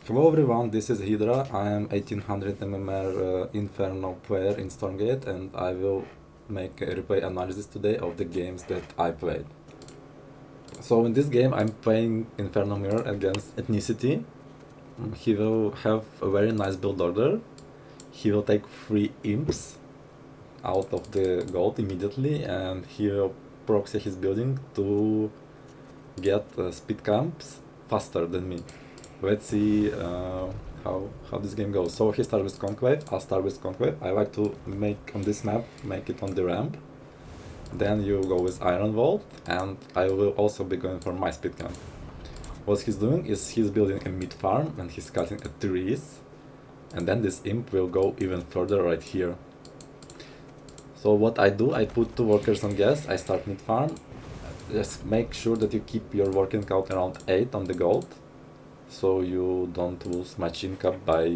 Hello everyone, this is Hydra. I am 1800 MMR Infernal player in StormGate, and I will make a replay analysis today of the games that I played. So in this game I'm playing Infernal Mirror against Etnicity. He will have a very nice build order. He will take 3 imps out of the gold immediately, and he will proxy his building to get speed camps faster than me. Let's see how this game goes. So he starts with Conclave, I'll start with Conclave. I like to make on this map, make it on the ramp. Then you go with Iron Vault, and I will also be going for my speed camp. What he's doing is he's building a mid farm and he's cutting trees, and then this imp will go even further right here. So what I do, I put 2 workers on gas, I start mid farm. Just make sure that you keep your working count around 8 on the gold, so you don't lose much income by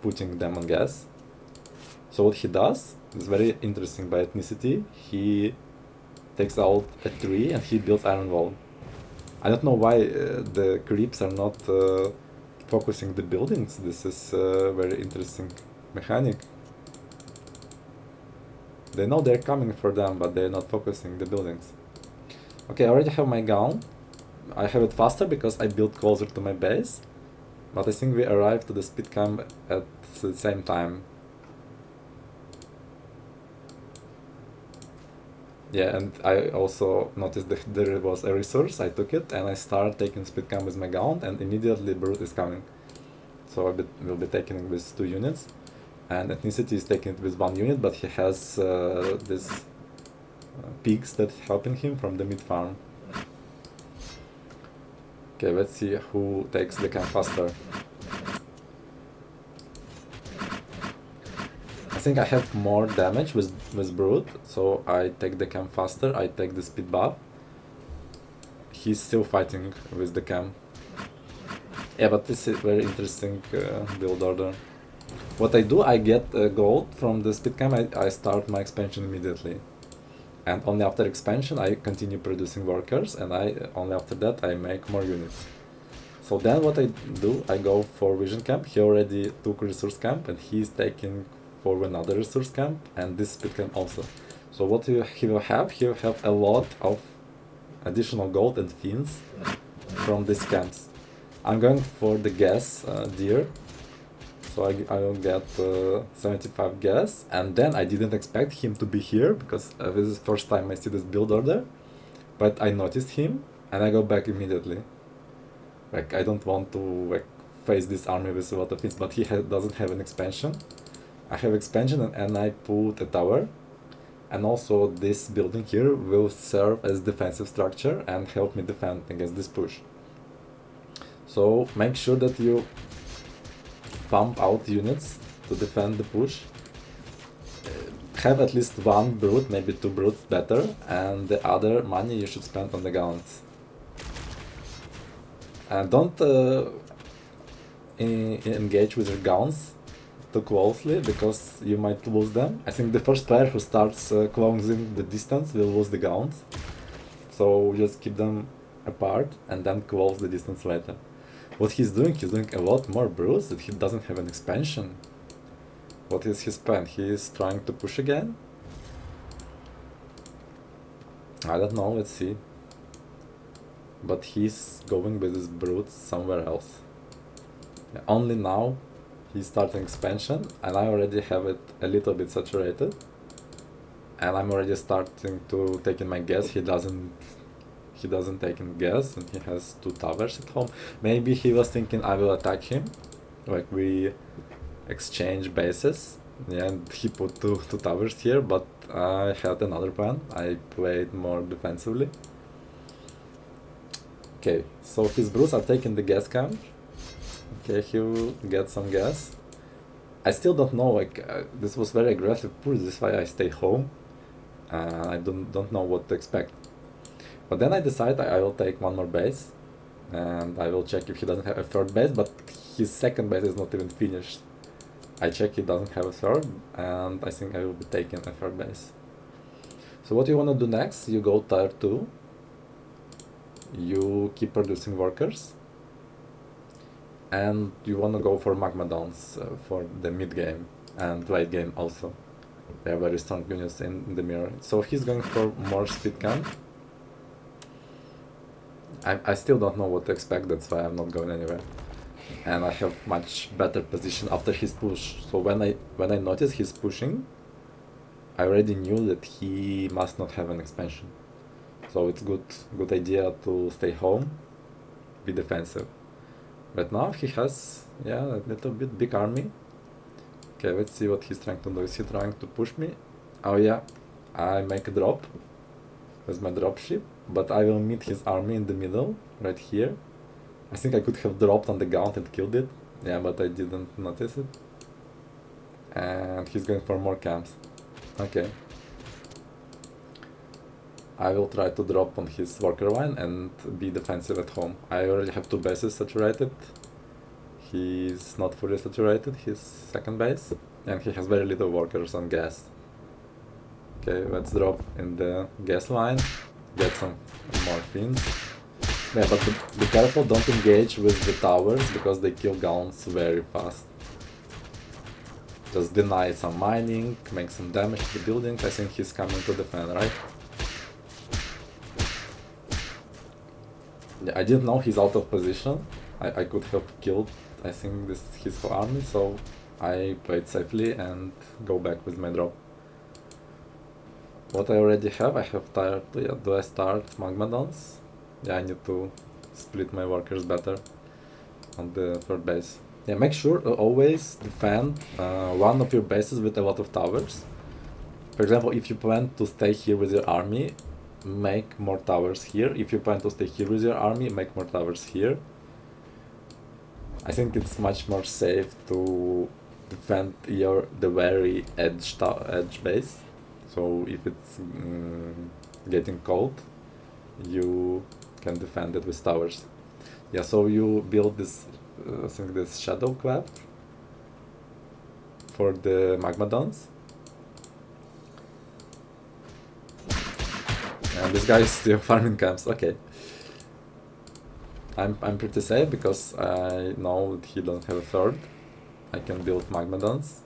putting them on gas. So what he does is very interesting by Etnicity. He takes out a tree and he builds iron wall. I don't know why the creeps are not focusing the buildings. This is a very interesting mechanic. They know they're coming for them, but they're not focusing the buildings. Okay, I already have my gown. I have it faster because I built closer to my base, but I think we arrived to the speed camp at the same time. Yeah, and I also noticed that there was a resource, I took it, and I started taking speed camp with my gown, and immediately Brute is coming. So I will be taking it with 2 units, and Ethnicity is taking it with 1 unit, but he has these pigs that helping him from the mid farm. Okay, let's see who takes the camp faster. I think I have more damage with Brute, so I take the camp faster, I take the speed buff. He's still fighting with the camp. Yeah, but this is very interesting build order. What I do, I get gold from the speed camp, I start my expansion immediately. And only after expansion I continue producing workers, and only after that I make more units. So then what I do, I go for vision camp. He already took resource camp and he's taking for another resource camp and this speed camp also. So what he will have a lot of additional gold and fins from these camps. I'm going for the gas deer, so I will get 75 gas, and then I didn't expect him to be here because this is the first time I see this build order, but I noticed him and I go back immediately. Like, I don't want to face this army with a lot of things, but he doesn't have an expansion. I have expansion and I put a tower, and also this building here will serve as defensive structure and help me defend against this push. So make sure that you pump out units to defend the push. Have at least 1 brute, maybe 2 brutes better, and the other money you should spend on the guns. And don't engage with your guns too closely, because you might lose them. I think the first player who starts closing the distance will lose the guns. So just keep them apart and then close the distance later. What he's doing a lot more brutes, that he doesn't have an expansion. What is his plan? He is trying to push again? I don't know, let's see. But he's going with his brutes somewhere else. Yeah, only now he's starting expansion, and I already have it a little bit saturated. And I'm already starting to take in my gas. He doesn't take in gas, and he has 2 towers at home. Maybe he was thinking I will attack him, like we exchange bases. Yeah, and he put two towers here, but I had another plan. I played more defensively. Okay, so his brutes are taking the gas camp. Okay, he will get some gas. I still don't know, like, this was very aggressive push, this is why I stay home. I don't know what to expect. But then I decide I will take 1 more base, and I will check if he doesn't have a 3rd base, but his 2nd base is not even finished. I check he doesn't have a 3rd, and I think I will be taking a 3rd base. So what you want to do next, you go tier 2, you keep producing workers, and you wanna go for magma downs for the mid game and late game also. They are very strong units in the mirror. So he's going for more speed cam. I still don't know what to expect, that's why I'm not going anywhere. And I have much better position after his push. So when I noticed he's pushing, I already knew that he must not have an expansion. So it's good idea to stay home, be defensive. But now he has, yeah, a little bit big army. Okay, let's see what he's trying to do. Is he trying to push me? Oh yeah, I make a drop with my dropship, but I will meet his army in the middle, right here. I think I could have dropped on the ground and killed it. Yeah, but I didn't notice it. And he's going for more camps. Okay. I will try to drop on his worker line and be defensive at home. I already have 2 bases saturated. He's not fully saturated, his second base. And he has very little workers on gas. Okay, let's drop in the gas line, get some more fins. Yeah, but be careful, don't engage with the towers because they kill gaunts very fast. Just deny some mining, make some damage to the building. I think he's coming to defend, right? Yeah, I didn't know he's out of position. I could have killed, I think, his whole army, so I played safely and go back with my drop. What I already have, I have tired. Yeah, do I start Magmadons? Yeah, I need to split my workers better on the third base. Yeah, make sure to always defend one of your bases with a lot of towers. For example, if you plan to stay here with your army, make more towers here. If you plan to stay here with your army, make more towers here. I think it's much more safe to defend the very edge base. So if it's getting cold, you can defend it with towers. Yeah, so you build this, I think this shadow cleft for the magmadons. And this guy is still farming camps, okay. I'm pretty safe because I know that he doesn't have a third. I can build magmadons.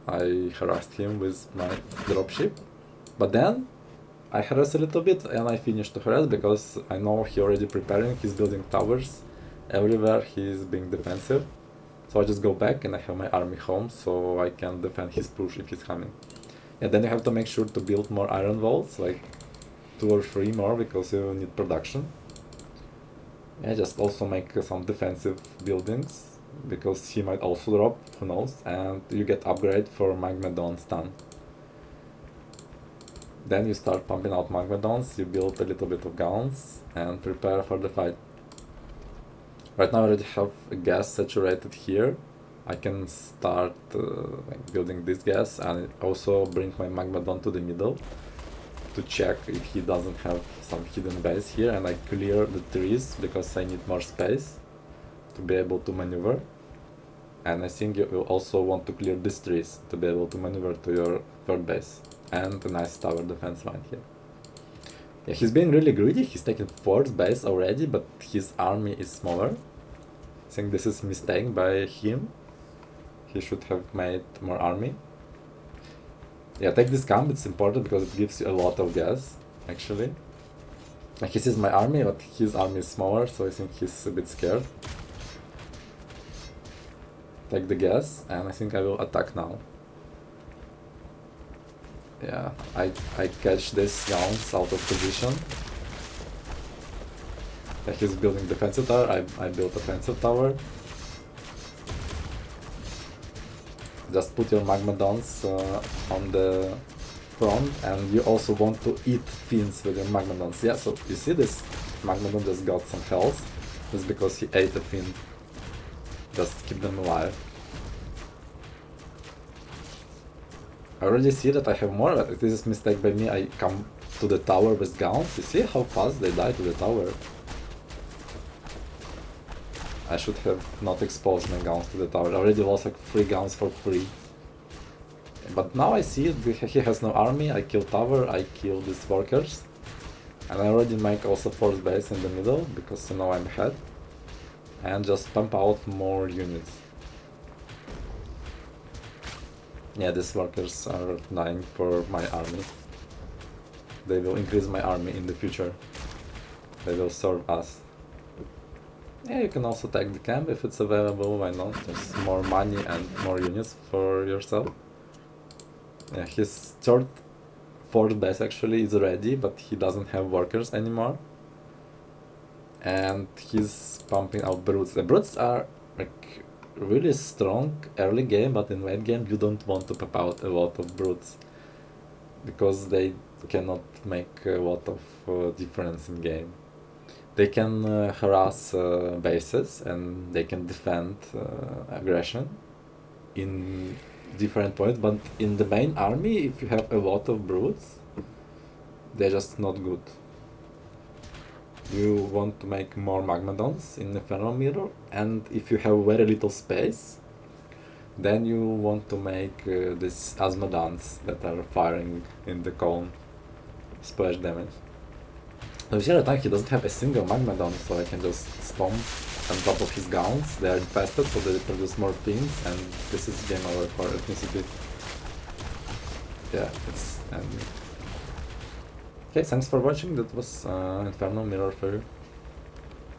I harassed him with my dropship. But then I harass a little bit and I finished to harass because I know he already preparing, he's building towers. Everywhere he's being defensive. So I just go back and I have my army home so I can defend his push if he's coming. And then you have to make sure to build more iron walls, like 2 or 3 more because you need production. Yeah, just also make some defensive buildings because he might also drop, who knows, and you get upgrade for Magmadon stun. Then you start pumping out Magmadons, you build a little bit of guns and prepare for the fight. Right now I already have a gas saturated here. I can start building this gas and also bring my Magmadon to the middle to check if he doesn't have some hidden base here, and I clear the trees because I need more space to be able to maneuver. And I think you will also want to clear these trees to be able to maneuver to your third base. And a nice tower defense line here. Yeah, he's being really greedy, he's taking 4th base already, but his army is smaller. I think this is a mistake by him. He should have made more army. Yeah, take this camp, it's important because it gives you a lot of gas, actually. Like, he sees my army, but his army is smaller, so I think he's a bit scared. Take the gas, and I think I will attack now. Yeah, I catch this guns out of position. Yeah, he's building defensive tower, I built offensive tower. Just put your magmadons on the front, and you also want to eat fins with your magmadons. Yeah, so you see this magmadon just got some health. It's because he ate a fin. Just keep them alive. I already see that I have more, but this is a mistake by me. I come to the tower with guns. You see how fast they die to the tower? I should have not exposed my guns to the tower. I already lost like 3 guns for free. But now I see he has no army. I kill tower, I kill these workers. And I already make also 4th base in the middle because you know I'm ahead. and just pump out more units. Yeah, these workers are dying for my army. They will increase my army in the future. They will serve us. Yeah, you can also take the camp if it's available, why not? There's more money and more units for yourself. Yeah, his fourth base actually is ready, but he doesn't have workers anymore. And he's pumping out brutes. The brutes are like really strong early game, but in late game you don't want to pump out a lot of brutes because they cannot make a lot of difference in game. They can harass bases and they can defend aggression in different points, but in the main army, if you have a lot of brutes, they're just not good. You want to make more magmadons in the Infernal Mirror, and if you have very little space, then you want to make these Asmodans that are firing in the cone splash damage. So here at time he doesn't have a single magmadon, so I can just stomp on top of his guns. They are infested, so they produce more things, and this is game over for Etnicity. Yeah, it's ending. Okay, thanks for watching. That was Infernal Mirror for you.